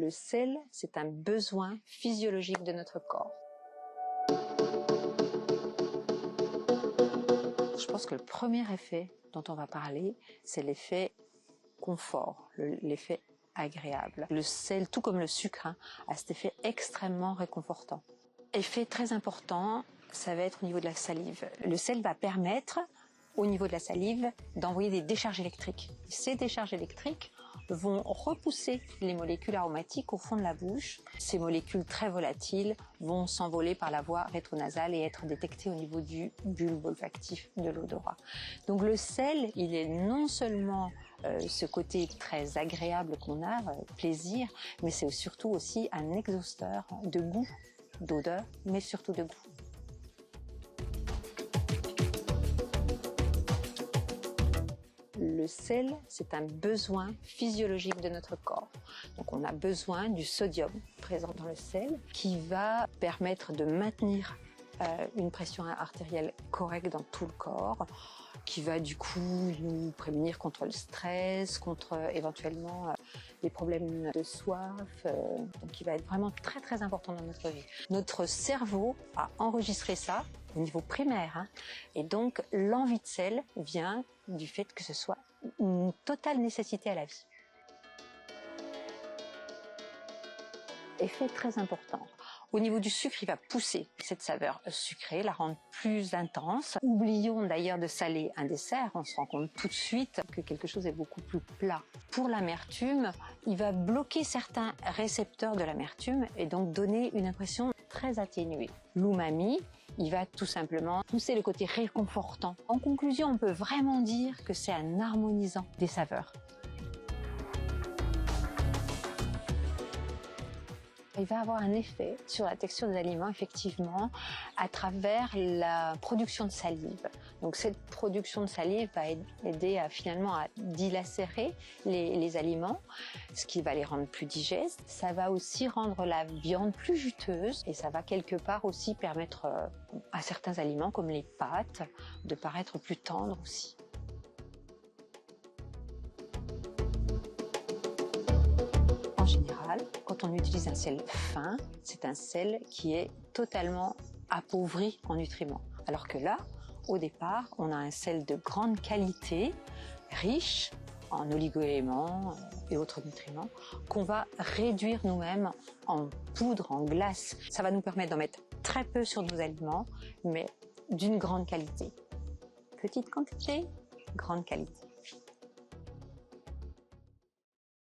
Le sel, c'est un besoin physiologique de notre corps. Je pense que le premier effet dont on va parler, c'est l'effet confort, l'effet agréable. Le sel, tout comme le sucre, a cet effet extrêmement réconfortant. Effet très important, ça va être au niveau de la salive. Le sel va permettre, au niveau de la salive, d'envoyer des décharges électriques. Ces décharges électriques vont repousser les molécules aromatiques au fond de la bouche. Ces molécules très volatiles vont s'envoler par la voie rétronasale et être détectées au niveau du bulbe olfactif de l'odorat. Donc le sel, il est non seulement ce côté très agréable qu'on a, plaisir, mais c'est surtout aussi un exhausteur de goût, d'odeur, mais surtout de goût. Le sel, c'est un besoin physiologique de notre corps. Donc on a besoin du sodium présent dans le sel qui va permettre de maintenir une pression artérielle correcte dans tout le corps, qui va du coup nous prémunir contre le stress, contre éventuellement les problèmes de soif, donc qui va être vraiment très très important dans notre vie. Notre cerveau a enregistré ça au niveau primaire, et donc l'envie de sel vient du fait que ce soit une totale nécessité à la vie. Effet très important. Au niveau du sucre, il va pousser cette saveur sucrée, la rendre plus intense. Oublions d'ailleurs de saler un dessert, on se rend compte tout de suite que quelque chose est beaucoup plus plat. Pour l'amertume, il va bloquer certains récepteurs de l'amertume et donc donner une impression très atténuée. L'umami, il va tout simplement pousser le côté réconfortant. En conclusion, on peut vraiment dire que c'est un harmonisant des saveurs. Il va avoir un effet sur la texture des aliments, effectivement, à travers la production de salive. Donc cette production de salive va aider finalement à dilacérer les aliments, ce qui va les rendre plus digestes. Ça va aussi rendre la viande plus juteuse et ça va quelque part aussi permettre à certains aliments, comme les pâtes, de paraître plus tendres aussi. En général, quand on utilise un sel fin, c'est un sel qui est totalement appauvri en nutriments. Alors que là, au départ, on a un sel de grande qualité, riche en oligo-éléments et autres nutriments, qu'on va réduire nous-mêmes en poudre, en glace. Ça va nous permettre d'en mettre très peu sur nos aliments, mais d'une grande qualité. Petite quantité, grande qualité.